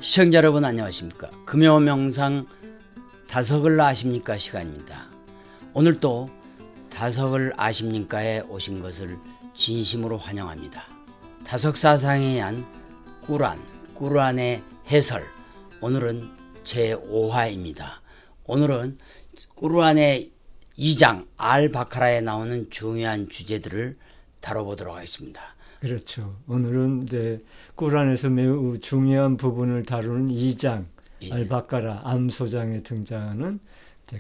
시청자 여러분 안녕하십니까. 금요명상 다석을 아십니까 시간입니다. 오늘 또 다석을 아십니까에 오신 것을 진심으로 환영합니다. 다석사상에 의한 꾸란의 해설, 오늘은 제5화입니다. 오늘은 꾸란의 2장 알바카라에 나오는 중요한 주제들을 다뤄보도록 하겠습니다. 그렇죠. 오늘은 이제 꾸란에서 매우 중요한 부분을 다루는 2장 알바카라 암소장에 등장하는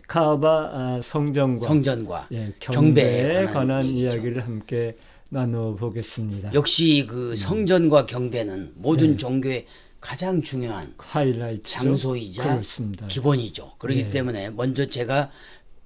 카아바 성전과 경배에 관한 이야기를 함께 나눠보겠습니다. 역시 그 성전과 경배는 모든 종교의 가장 중요한 하이라이트 장소이자 그렇습니다. 기본이죠. 그렇기 때문에 먼저 제가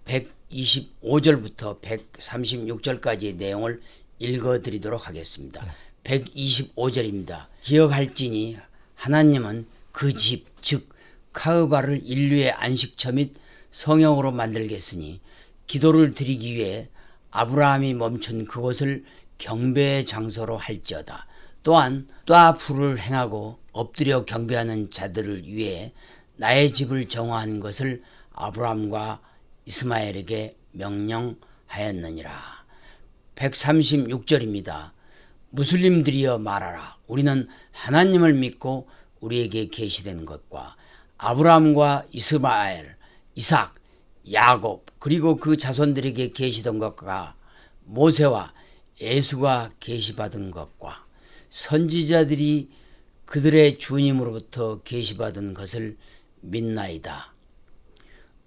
125절부터 136절까지의 내용을 읽어드리도록 하겠습니다. 125절입니다. 기억할지니 하나님은 그 집, 즉 카으바를 인류의 안식처 및 성역으로 만들겠으니 기도를 드리기 위해 아브라함이 멈춘 그곳을 경배의 장소로 할지어다. 또한 ጧ푸를 행하고 엎드려 경배하는 자들을 위해 나의 집을 정화한 것을 아브라함과 이스마엘에게 명령하였느니라. 136절입니다. 무슬림들이여 말하라. 우리는 하나님을 믿고 우리에게 계시된 것과 아브라함과 이스마엘, 이삭, 야곱 그리고 그 자손들에게 계시던 것과 모세와 예수가 계시받은 것과 선지자들이 그들의 주님으로부터 계시받은 것을 믿나이다.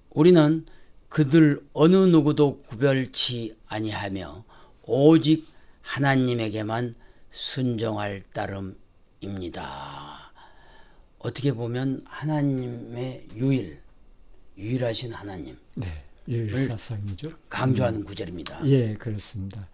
우리는 그들 어느 누구도 구별치 아니하며 오직 하나님에게만 순종할 따름입니다. 어떻게 보면 하나님의 유일하신 하나님 유일사상이죠. 강조하는 구절입니다. 예, 그렇습니다.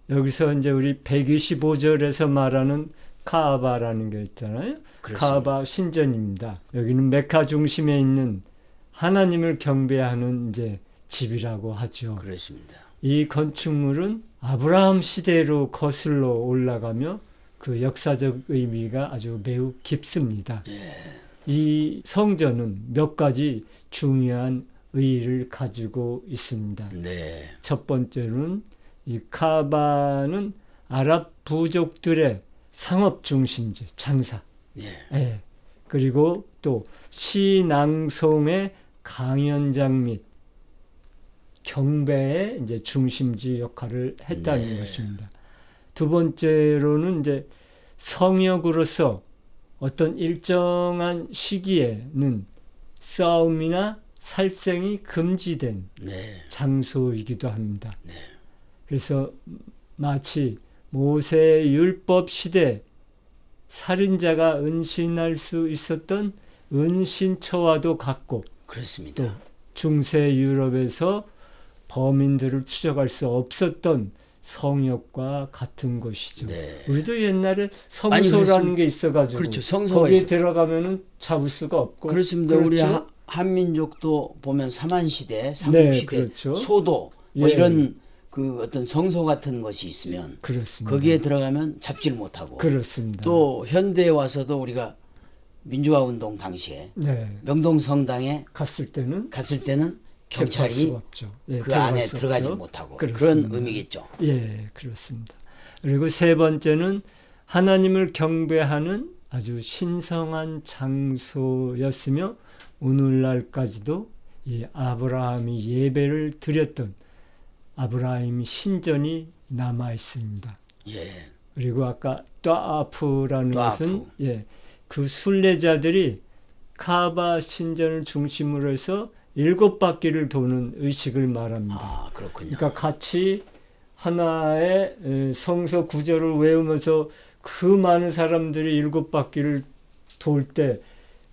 여기서 이제 우리 125절에서 말하는 카아바라는 게 있잖아요. 그렇습니다. 카아바 신전입니다. 여기는 메카 중심에 있는 하나님을 경배하는 이제 집이라고 하죠. 그렇습니다. 이 건축물은 아브라함 시대로 거슬러 올라가며 그 역사적 의미가 아주 매우 깊습니다. 이 성전은 몇 가지 중요한 의의를 가지고 있습니다. 첫 번째는 이 카바는 아랍 부족들의 상업 중심지, 장사. 그리고 또 시낭송의 강연장 및 경배의 이제 중심지 역할을 했다는 것입니다. 두 번째로는 이제 성역으로서 어떤 일정한 시기에는 싸움이나 살생이 금지된 장소이기도 합니다. 그래서 마치 모세 율법 시대 살인자가 은신할 수 있었던 은신처와도 같고, 그렇습니다. 또 중세 유럽에서 범인들을 추적할 수 없었던 성역과 같은 것이죠. 우리도 옛날에 성소라는 게 있어가지고 그렇죠. 거기에 들어가면은 잡을 수가 없고. 그렇습니다. 그렇죠? 우리 한민족도 보면 삼한시대, 삼국시대, 그렇죠. 소도 뭐 이런 그 어떤 성소 같은 것이 있으면 그렇습니다. 거기에 들어가면 잡지를 못하고. 그렇습니다. 또 현대에 와서도 우리가 민주화 운동 당시에 명동성당에 갔을 때는 경찰이 그 안에 들어가지 못하고. 그런 의미겠죠. 예, 그렇습니다. 그리고 세 번째는 하나님을 경배하는 아주 신성한 장소였으며 오늘날까지도 이 아브라함이 예배를 드렸던 아브라함 신전이 남아 있습니다. 그리고 아까 ጧ아프라는 것은 그 순례자들이 카바 신전을 중심으로 해서 7바퀴를 도는 의식을 말합니다. 그렇군요. 그러니까 같이 하나의 성서 구절을 외우면서 그 많은 사람들이 7바퀴를 돌 때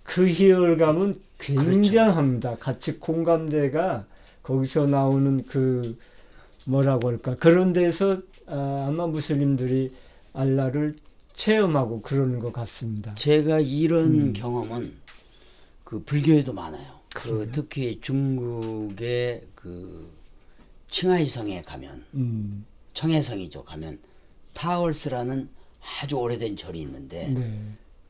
그 희열감은 굉장합니다. 같이 공감대가 거기서 나오는 그 뭐라고 할까, 그런 데서 아마 무슬림들이 알라를 체험하고 그러는 것 같습니다. 제가 이런 경험은 그 불교에도 많아요. 그 특히 중국의 그 칭하이성에 가면 청해성이죠. 가면 타월스라는 아주 오래된 절이 있는데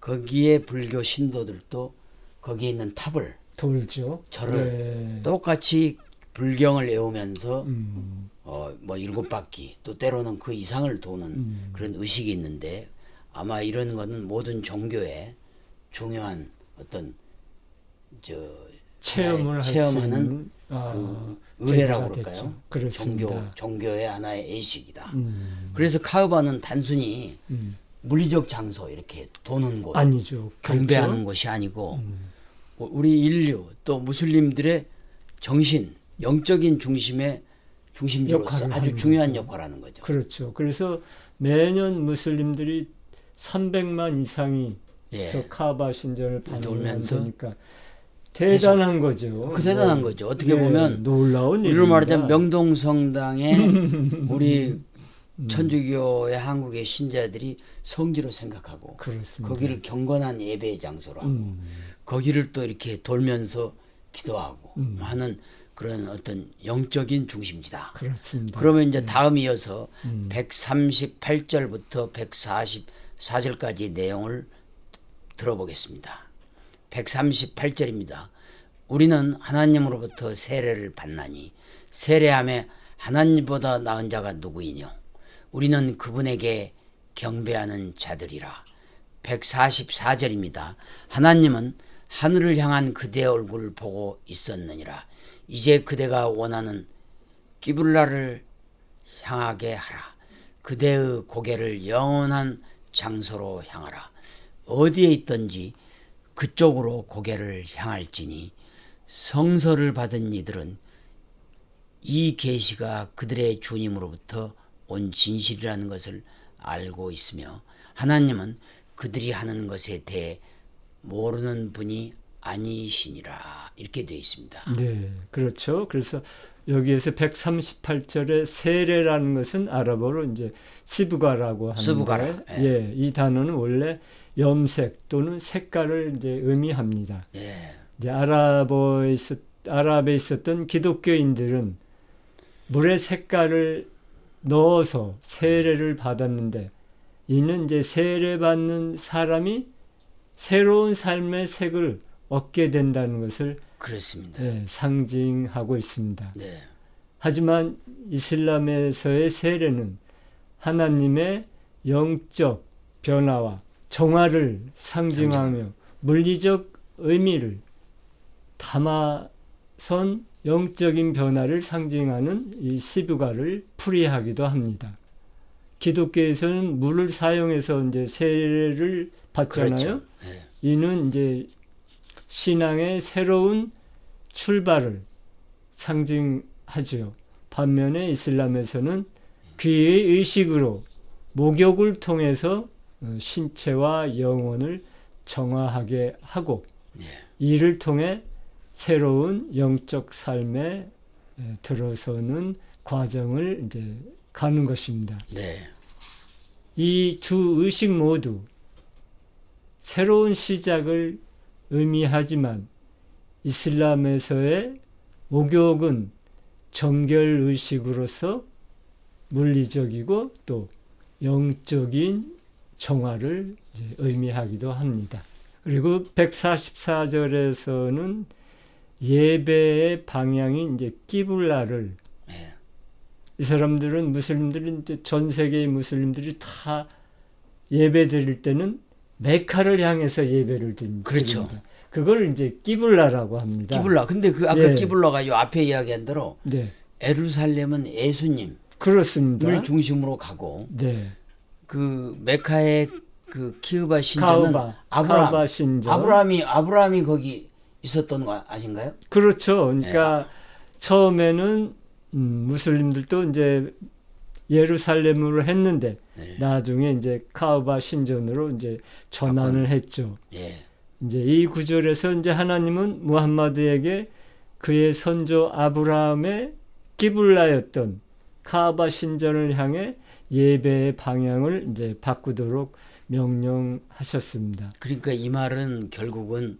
거기에 불교 신도들도 거기에 있는 탑을 돌죠. 절을 똑같이 불경을 외우면서 뭐 7바퀴 또 때로는 그 이상을 도는 그런 의식이 있는데 아마 이런 거는 모든 종교의 중요한 어떤 체험을 체험하는 그 의례라고 그럴까요? 그렇습니다. 종교의 하나의 의식이다. 그래서 카우바는 단순히 물리적 장소 이렇게 도는 곳, 아니죠. 경배하는 그렇죠? 곳이 아니고 우리 인류 또 무슬림들의 정신, 영적인 중심지로서 아주 중요한 역할을 하는 거죠. 그렇죠. 그래서 매년 무슬림들이 300만 이상이 저 카바 신전을 방문하니까 대단한 거죠. 그 대단한 거죠. 어떻게 보면 놀라운 일입니다. 우리로 말하자면 명동성당에 우리 천주교의 한국의 신자들이 성지로 생각하고 그렇습니다. 거기를 경건한 예배의 장소로 하고 거기를 또 이렇게 돌면서 기도하고 하는 그런 어떤 영적인 중심지다. 그렇습니다. 그러면 이제 다음 이어서 138절부터 144절까지 내용을 들어보겠습니다. 138절입니다. 우리는 하나님으로부터 세례를 받나니 세례함에 하나님보다 나은 자가 누구이뇨? 우리는 그분에게 경배하는 자들이라. 144절입니다. 하나님은 하늘을 향한 그대의 얼굴을 보고 있었느니라. 이제 그대가 원하는 기블라를 향하게 하라. 그대의 고개를 영원한 장소로 향하라. 어디에 있든지 그쪽으로 고개를 향할지니 성서를 받은 이들은 이 계시가 그들의 주님으로부터 온 진실이라는 것을 알고 있으며 하나님은 그들이 하는 것에 대해 모르는 분이 아니시니라. 이렇게 되어 있습니다. 네, 그렇죠. 그래서 여기에서 138절에 세례라는 것은 아랍어로 이제 시브가라고 하는데, 시브가라. 예, 이 단어는 원래 염색 또는 색깔을 이제 의미합니다. 예. 이제 아랍에 있었던 기독교인들은 물의 색깔을 넣어서 세례를 받았는데, 이는 이제 세례받는 사람이 새로운 삶의 색을 얻게 된다는 것을 그렇습니다. 예, 상징하고 있습니다. 네. 하지만 이슬람에서의 세례는 하나님의 영적 변화와 정화를 상징하며 물리적 의미를 담아선 영적인 변화를 상징하는 이 시브가를 풀이하기도 합니다. 기독교에서는 물을 사용해서 이제 세례를 받잖아요. 그렇죠. 네. 이는 이제 신앙의 새로운 출발을 상징하죠. 반면에 이슬람에서는 귀의 의식으로 목욕을 통해서 신체와 영혼을 정화하게 하고 이를 통해 새로운 영적 삶에 들어서는 과정을 이제 가는 것입니다. 네. 이 두 의식 모두 새로운 시작을 의미하지만 이슬람에서의 목욕은 정결 의식으로서 물리적이고 또 영적인 정화를 이제 의미하기도 합니다. 그리고 144절에서는 예배의 방향이 이제 끼블라를 이 사람들은 무슬림들은 이제 전 세계의 무슬림들이 다 예배 드릴 때는 메카를 향해서 예배를 드립니다. 그렇죠. 그걸 이제 끼블라라고 합니다. 끼블라. 근데 그 아까 끼블라가 요 앞에 이야기한 대로 에루살렘은 예수님을 그렇습니다. 중심으로 가고 그 메카의 그 키우바 신전은 카우바 신전. 아브라함이 거기 있었던 거 아신가요? 그렇죠. 그러니까 처음에는 무슬림들도 이제 예루살렘으로 했는데 나중에 이제 카우바 신전으로 이제 전환을 했죠. 이제 이 구절에서 이제 하나님은 무함마드에게 그의 선조 아브라함의 끼블라였던 카우바 신전을 향해 예배의 방향을 이제 바꾸도록 명령하셨습니다. 그러니까 이 말은 결국은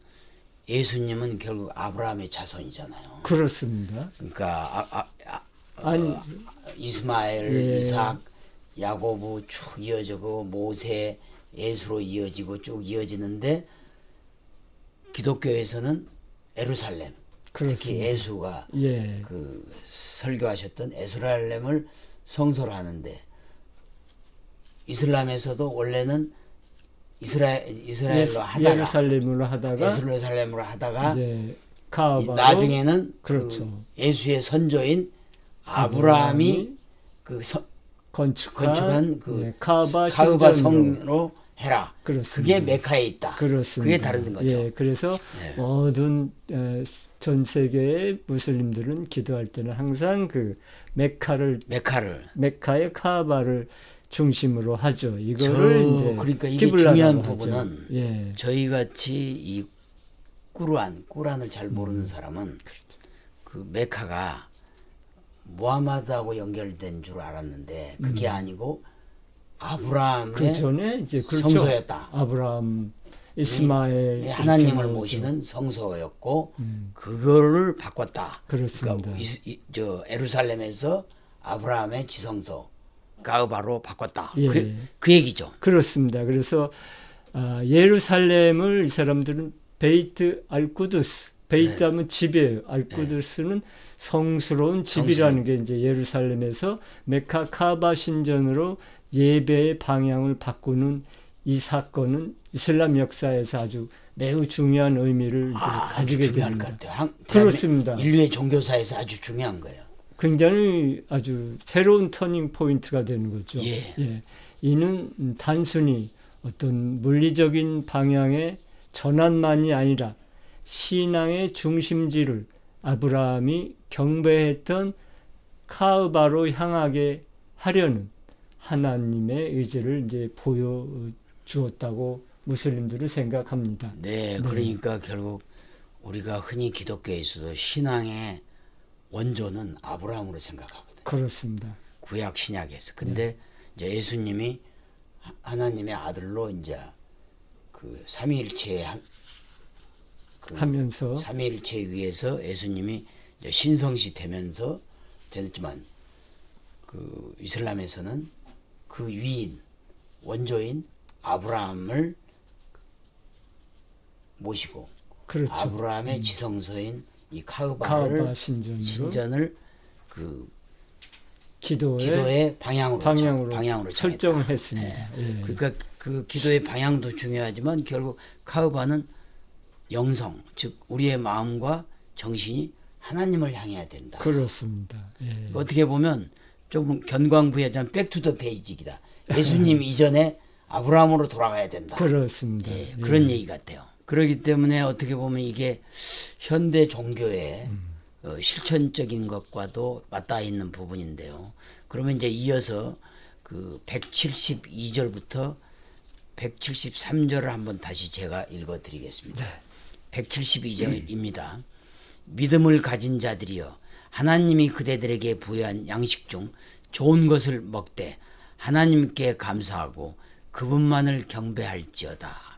예수님은 결국 아브라함의 자손이잖아요. 그렇습니다. 그러니까 아니 이스마엘, 이삭, 야고보 쭉 이어져고 모세, 예수로 이어지고 쭉 이어지는데 기독교에서는 예루살렘, 특히 그렇습니다. 예수가 예. 그 설교하셨던 예루살렘을 성소로 하는데 이슬람에서도 원래는 이스라엘로 하다가 예루살렘으로 하다가 예루살렘으로 하다가 이제 카바로 나중에는 그렇죠. 그 예수의 선조인 아브라함이 그 건축한 그 예, 카바 카바 신전으로 성으로 해라. 그렇습니다. 그게 메카에 있다. 그렇습니다. 그게 다른 거죠. 예, 그래서 네. 모든 전 세계의 무슬림들은 기도할 때는 항상 그 메카의 카바를 중심으로 하죠. 이거를 이제 그러니까 이게 기블라라고 중요한 하죠. 부분은 예. 저희 같이 이 꾸란을 잘 모르는 사람은 그 메카가 무하마드하고 연결된 줄 알았는데 그게 아니고 아브라함의 그 전에 이제 그렇죠. 성소였다. 아브라함, 이스마엘 하나님을 이렇게 모시는 성소였고 그거를 바꿨다. 그렇습니다. 그러니까 저 예루살렘에서 아브라함의 지성소 가바로 바꿨다. 예. 그 얘기죠. 그렇습니다. 그래서 예루살렘을 이 사람들은 베이트 알쿠두스, 베이트 하면 집이에요. 알쿠두스는 성스러운 집이라는 게 이제 예루살렘에서 메카 카바 신전으로 예배의 방향을 바꾸는 이 사건은 이슬람 역사에서 아주 매우 중요한 의미를 가지게 중요할 됩니다. 것 같아요. 그렇습니다. 인류의 종교사에서 아주 중요한 거예요. 굉장히 아주 새로운 터닝 포인트가 되는 거죠. 예. 이는 단순히 어떤 물리적인 방향의 전환만이 아니라 신앙의 중심지를 아브라함이 경배했던 카바로 향하게 하려는 하나님의 의지를 이제 보여주었다고 무슬림들은 생각합니다. 네, 그러니까 결국 우리가 흔히 기독교에서도 신앙의 원조는 아브라함으로 생각하거든요. 그렇습니다. 구약 신약에서. 근데 이제 예수님이 하나님의 아들로 이제 그 삼위일체 하면서 삼위일체 위에서 예수님이 이제 신성시 되면서 됐지만 그 이슬람에서는 그 위인 원조인 아브라함을 모시고 그렇죠. 아브라함의 지성소인 이 카바 카바를 신전을 그 기도의 기도의 방향으로 설정을 정했다. 했습니다. 네. 예. 그러니까 그 기도의 방향도 중요하지만 결국 카바는 영성, 즉 우리의 마음과 정신이 하나님을 향해야 된다. 그렇습니다. 예. 어떻게 보면 조금 견광부여자는 백투더 베이직이다. 예수님 이전에 아브라함으로 돌아가야 된다. 그렇습니다. 예, 예. 그런 얘기 같아요. 그렇기 때문에 어떻게 보면 이게 현대 종교의 실천적인 것과도 맞닿아 있는 부분인데요. 그러면 이제 이어서 그 172절부터 173절을 한번 다시 제가 읽어드리겠습니다. 172절입니다. 믿음을 가진 자들이여 하나님이 그대들에게 부여한 양식 중 좋은 것을 먹되 하나님께 감사하고 그분만을 경배할지어다.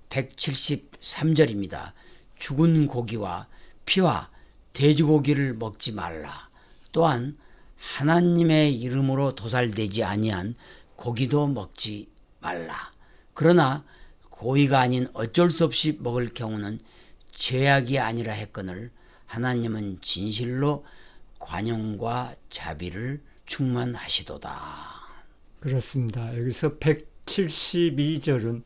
173절입니다. 죽은 고기와 피와 돼지고기를 먹지 말라. 또한 하나님의 이름으로 도살되지 아니한 고기도 먹지 말라. 그러나 고의가 아닌 어쩔 수 없이 먹을 경우는 죄악이 아니라 했거늘 하나님은 진실로 관용과 자비를 충만하시도다. 그렇습니다. 여기서 172절은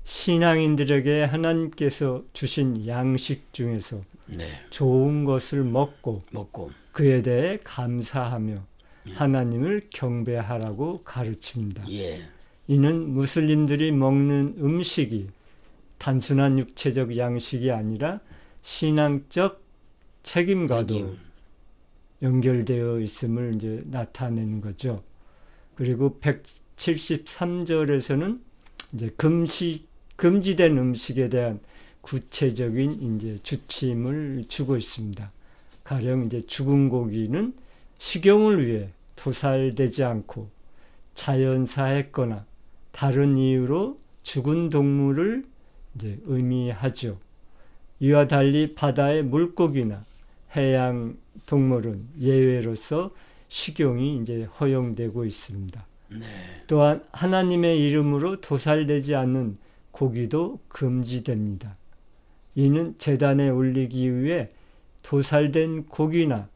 신앙인들에게 하나님께서 주신 양식 중에서 네. 좋은 것을 먹고 그에 대해 감사하며 하나님을 경배하라고 가르칩니다. 예. 이는 무슬림들이 먹는 음식이 단순한 육체적 양식이 아니라 신앙적 책임과도 연결되어 있음을 이제 나타내는 거죠. 그리고 173절에서는 이제 금지된 음식에 대한 구체적인 이제 주침을 주고 있습니다. 가령 이제 죽은 고기는 식용을 위해 도살되지 않고 자연사했거나 다른 이유로 죽은 동물을 이제 의미하죠. 이와 달리 바다의 물고기나 해양 동물은 예외로서 식용이 이제 허용되고 있습니다. 네. 또한 하나님의 이름으로 도살되지 않는 고기도 금지됩니다. 이는 제단에 올리기 위해 도살된 고기나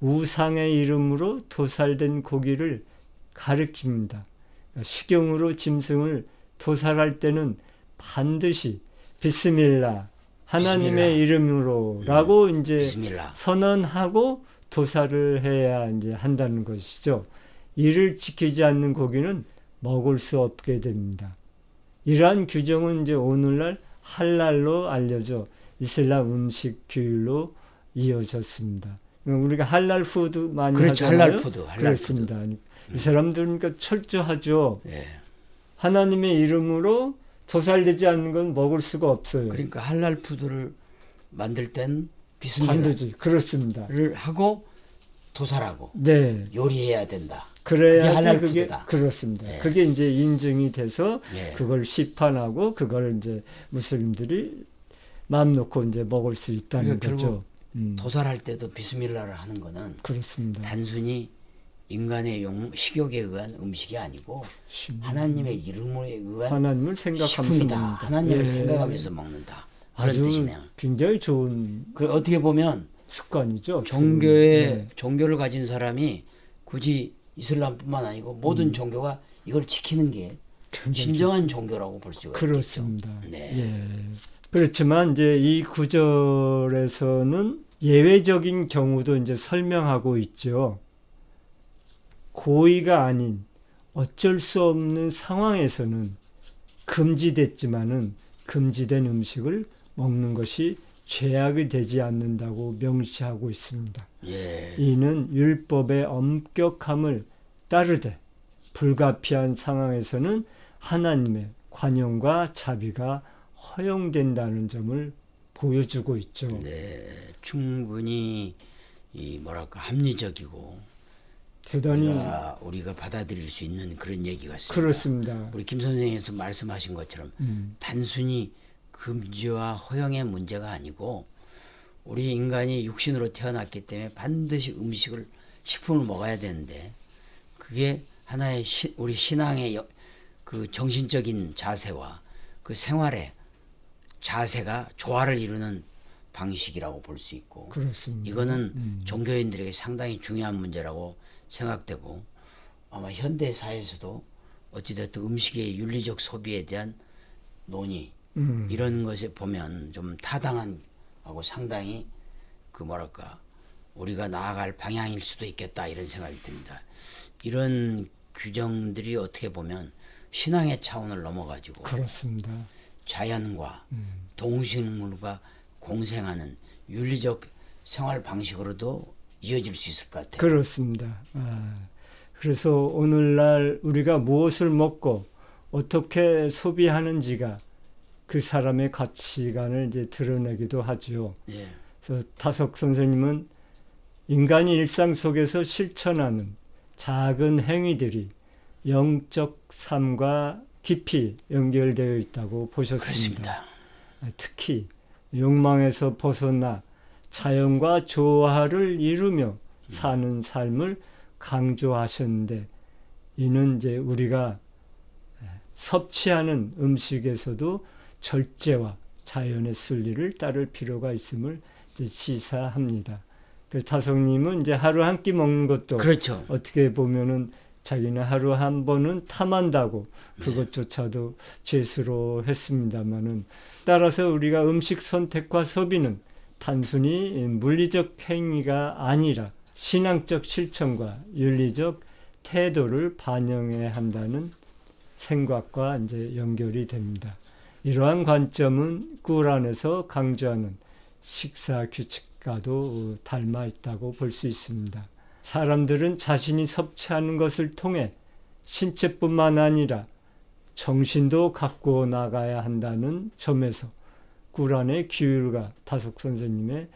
우상의 이름으로 도살된 고기를 가리킵니다. 식용으로 짐승을 도살할 때는 반드시 비스밀라 하나님의 이름으로라고 이제 비스밀라. 선언하고 도살을 해야 이제 한다는 것이죠. 이를 지키지 않는 고기는 먹을 수 없게 됩니다. 이러한 규정은 이제 오늘날 할랄로 알려져 이슬람 음식 규율로 이어졌습니다. 우리가 할랄 푸드 많이 그렇죠. 하잖아요. 할랄 푸드. 그렇습니다. 이 사람들은 그러니까 철저하죠. 예. 하나님의 이름으로 도살되지 않는 건 먹을 수가 없어요. 그러니까 할랄 푸드를 만들 땐 비스밀라를 반드시 그렇습니다. 하고 도살하고 네, 요리해야 된다. 그래야지 할랄 그게 푸드다. 그렇습니다. 네. 그게 이제 인증이 돼서 예. 그걸 시판하고 그걸 이제 무슬림들이 마음 놓고 이제 먹을 수 있다는 그러니까 거죠. 도살할 때도 비스밀라를 하는 거는 그렇습니다. 단순히 인간의 식욕에 의한 음식이 아니고 하나님의 이름에 의한 하나님을 생각하면서 식품이다. 먹는다. 하나님을 예. 생각하면서 먹는다. 그런 아주 뜻이네요. 굉장히 좋은 그 어떻게 보면 습관이죠. 종교를 가진 사람이 굳이 이슬람뿐만 아니고 모든 종교가 이걸 지키는 게 진정한 종교라고 볼 수가 그렇습니다. 있겠죠. 네. 예. 그렇지만 이제 이 구절에서는 예외적인 경우도 이제 설명하고 있죠. 고의가 아닌 어쩔 수 없는 상황에서는 금지됐지만은 금지된 음식을 먹는 것이 죄악이 되지 않는다고 명시하고 있습니다. 예. 이는 율법의 엄격함을 따르되 불가피한 상황에서는 하나님의 관용과 자비가 허용된다는 점을 보여주고 있죠. 네, 충분히 합리적이고 대단히 우리가 받아들일 수 있는 그런 얘기 같습니다. 그렇습니다. 우리 김 선생님께서 말씀하신 것처럼 단순히 금지와 허용의 문제가 아니고 우리 인간이 육신으로 태어났기 때문에 반드시 식품을 먹어야 되는데 그게 하나의 우리 신앙의 그 정신적인 자세와 그 생활의 자세가 조화를 이루는 방식이라고 볼 수 있고 그렇습니다. 이거는 종교인들에게 상당히 중요한 문제라고 생각되고 아마 현대 사회에서도 어찌됐든 음식의 윤리적 소비에 대한 논의 이런 것에 보면 좀 타당한 하고 상당히 우리가 나아갈 방향일 수도 있겠다 이런 생각이 듭니다. 이런 규정들이 어떻게 보면 신앙의 차원을 넘어가지고 그렇습니다. 자연과 동식물과 공생하는 윤리적 생활 방식으로도 이어질 수 있을 것 같아요. 그렇습니다. 그래서 오늘날 우리가 무엇을 먹고 어떻게 소비하는지가 그 사람의 가치관을 이제 드러내기도 하죠. 예. 그래서 타석 선생님은 인간이 일상 속에서 실천하는 작은 행위들이 영적 삶과 깊이 연결되어 있다고 보셨습니다. 그렇습니다. 특히 욕망에서 벗어나 자연과 조화를 이루며 사는 삶을 강조하셨는데 이는 이제 우리가 섭취하는 음식에서도 절제와 자연의 순리를 따를 필요가 있음을 이제 시사합니다. 그래서 타성님은 이제 하루 한 끼 먹는 것도 그렇죠. 어떻게 보면은 자기는 하루 한 번은 탐한다고 그것조차도 죄수로 했습니다마는 따라서 우리가 음식 선택과 소비는 단순히 물리적 행위가 아니라 신앙적 실천과 윤리적 태도를 반영해야 한다는 생각과 이제 연결이 됩니다. 이러한 관점은 꾸란에서 강조하는 식사 규칙과도 닮아 있다고 볼 수 있습니다. 사람들은 자신이 섭취하는 것을 통해 신체뿐만 아니라 정신도 갖고 나가야 한다는 점에서 꾸란의 규율과 타석 선생님의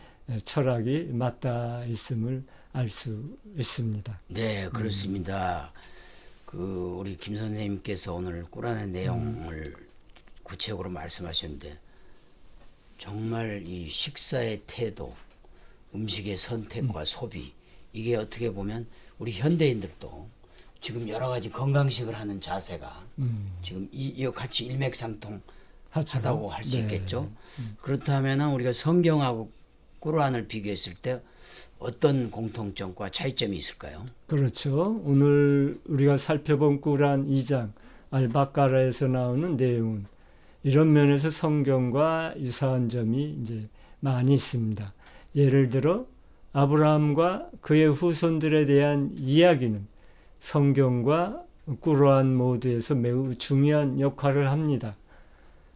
철학이 맞닿아 있음을 알 수 있습니다. 네, 그렇습니다. 우리 김 선생님께서 오늘 꾸란의 내용을 구체적으로 말씀하셨는데 정말 이 식사의 태도, 음식의 선택과 소비 이게 어떻게 보면 우리 현대인들도 지금 여러 가지 건강식을 하는 자세가 지금 이 같이 일맥상통하다고 할 수 네. 있겠죠. 그렇다면 우리가 성경하고 꾸르안을 비교했을 때 어떤 공통점과 차이점이 있을까요? 그렇죠. 오늘 우리가 살펴본 꾸란 2장 알바까라에서 나오는 내용은 이런 면에서 성경과 유사한 점이 이제 많이 있습니다. 예를 들어 아브라함과 그의 후손들에 대한 이야기는 성경과 꾸르안 모두에서 매우 중요한 역할을 합니다.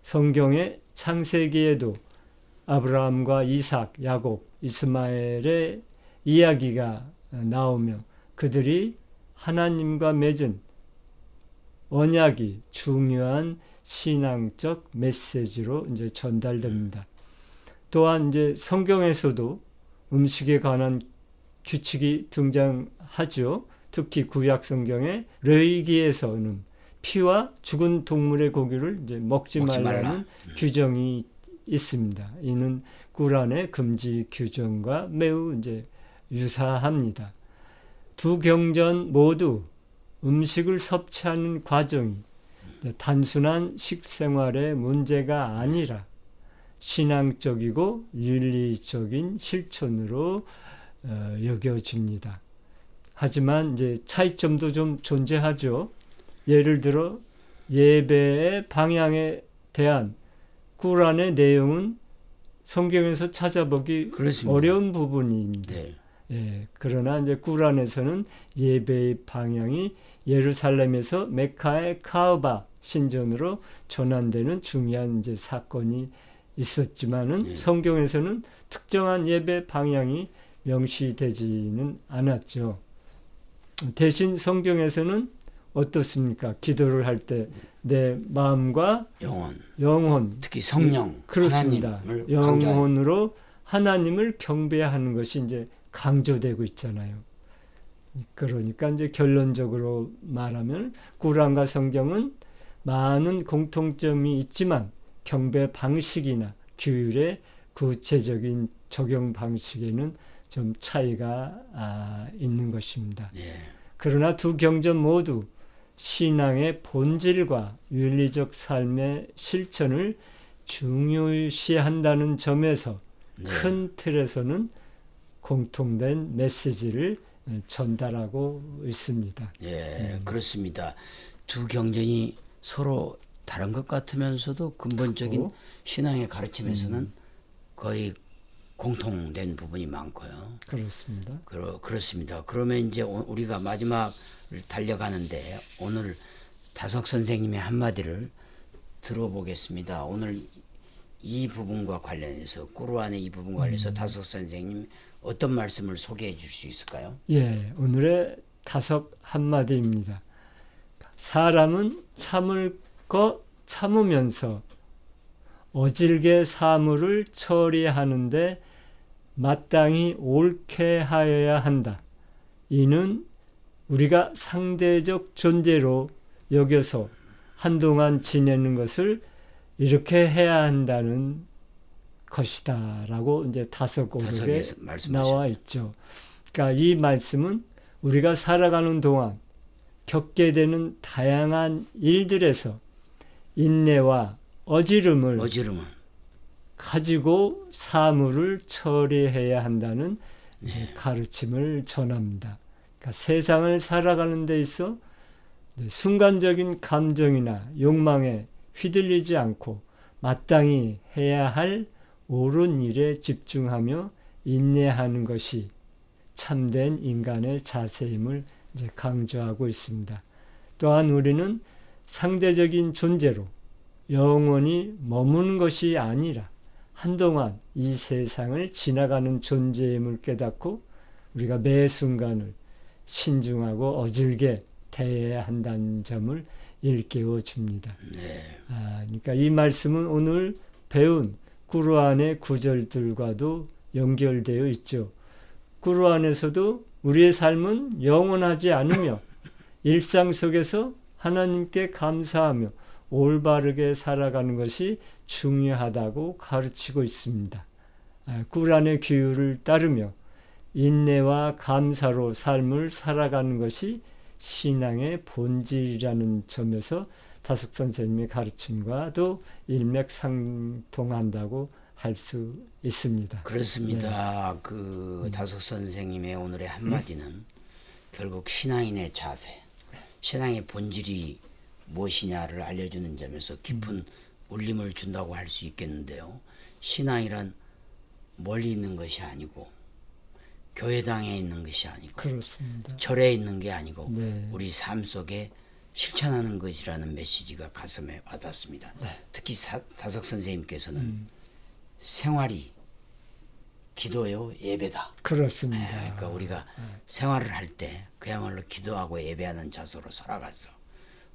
성경의 창세기에도 아브라함과 이삭, 야곱, 이스마엘의 이야기가 나오며 그들이 하나님과 맺은 언약이 중요한 신앙적 메시지로 이제 전달됩니다. 또한 이제 성경에서도 음식에 관한 규칙이 등장하죠. 특히 구약 성경의 레위기에서는 피와 죽은 동물의 고기를 이제 먹지 말라는 규정이 있습니다. 이는 꾸란의 금지 규정과 매우 이제 유사합니다. 두 경전 모두 음식을 섭취하는 과정이 단순한 식생활의 문제가 아니라 신앙적이고 윤리적인 실천으로 여겨집니다. 하지만 이제 차이점도 좀 존재하죠. 예를 들어 예배의 방향에 대한 꾸란의 내용은 성경에서 찾아보기 그렇습니다. 어려운 부분입니다. 네. 예, 그러나 이제 꾸란에서는 예배의 방향이 예루살렘에서 메카의 카으바 신전으로 전환되는 중요한 이제 사건이 있었지만은 성경에서는 특정한 예배 방향이 명시되지는 않았죠. 대신 성경에서는 어떻습니까? 기도를 할 때 내 마음과 영혼, 특히 성령, 그렇습니다. 영혼으로 하나님을 경배하는 것이 이제 강조되고 있잖아요. 그러니까 이제 결론적으로 말하면 꾸란과 성경은 많은 공통점이 있지만 경배 방식이나 규율의 구체적인 적용 방식에는 좀 차이가 있는 것입니다. 예. 그러나 두 경전 모두 신앙의 본질과 윤리적 삶의 실천을 중요시한다는 점에서 큰 틀에서는 공통된 메시지를 전달하고 있습니다. 예, 그렇습니다. 두 경전이 서로 다른 것 같으면서도 근본적인 신앙의 가르침에서는 거의 공통된 부분이 많고요. 그렇습니다. 그렇습니다. 그러면 이제 우리가 마지막을 달려가는데 오늘 다석 선생님의 한마디를 들어보겠습니다. 오늘 이 부분과 관련해서 꾸르안의 이 부분과 관련해서 다석 선생님 어떤 말씀을 소개해 줄 수 있을까요? 예, 오늘의 다석 한마디입니다. 사람은 참을 것 참으면서 어질게 사물을 처리하는데 마땅히 옳게 하여야 한다. 이는 우리가 상대적 존재로 여겨서 한동안 지내는 것을 이렇게 해야 한다는 것이다 라고 이제 다섯 오륙에 나와 있죠. 그러니까 이 말씀은 우리가 살아가는 동안 겪게 되는 다양한 일들에서 인내와 어지름을 가지고 사물을 처리해야 한다는 가르침을 전합니다. 그러니까 세상을 살아가는 데 있어 순간적인 감정이나 욕망에 휘둘리지 않고 마땅히 해야 할 옳은 일에 집중하며 인내하는 것이 참된 인간의 자세임을 이제 강조하고 있습니다. 또한 우리는 상대적인 존재로 영원히 머무는 것이 아니라 한동안 이 세상을 지나가는 존재임을 깨닫고 우리가 매 순간을 신중하고 어질게 대해야 한다는 점을 일깨워 줍니다. 그러니까 이 말씀은 오늘 배운 꾸르안의 구절들과도 연결되어 있죠. 꾸르안에서도 우리의 삶은 영원하지 않으며 일상 속에서 하나님께 감사하며 올바르게 살아가는 것이 중요하다고 가르치고 있습니다. 꾸란의 규율을 따르며 인내와 감사로 삶을 살아가는 것이 신앙의 본질이라는 점에서 다석 선생님의 가르침과도 일맥상통한다고 할 수 있습니다. 그렇습니다. 그 다석 선생님의 오늘의 한마디는 결국 신앙인의 자세, 신앙의 본질이 무엇이냐를 알려주는 점에서 깊은 울림을 준다고 할 수 있겠는데요. 신앙이란 멀리 있는 것이 아니고 교회당에 있는 것이 아니고 그렇습니다. 절에 있는 게 아니고 네. 우리 삶 속에 실천하는 것이라는 메시지가 가슴에 와닿습니다. 특히 다석 선생님께서는 생활이 기도요 예배다. 그렇습니다. 그러니까 우리가 생활을 할 때 그야말로 기도하고 예배하는 자세로 살아가서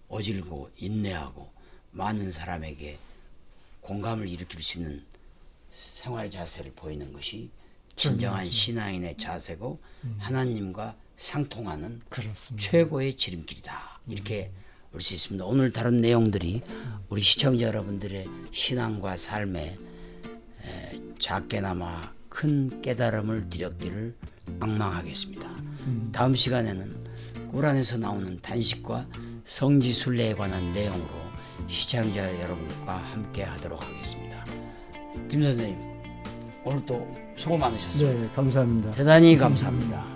어질고 인내하고 많은 사람에게 공감을 일으킬 수 있는 생활 자세를 보이는 것이 진정한 신앙인의 자세고 하나님과 상통하는 그렇습니다. 최고의 지름길이다. 이렇게 볼 수 있습니다. 오늘 다룬 내용들이 우리 시청자 여러분들의 신앙과 삶에 작게나마 큰 깨달음을 드렸기를 앙망하겠습니다. 다음 시간에는 꾸란에서 나오는 단식과 성지순례에 관한 내용으로 시청자 여러분과 함께 하도록 하겠습니다. 김 선생님, 오늘 또 수고 많으셨습니다. 네, 감사합니다. 대단히 감사합니다.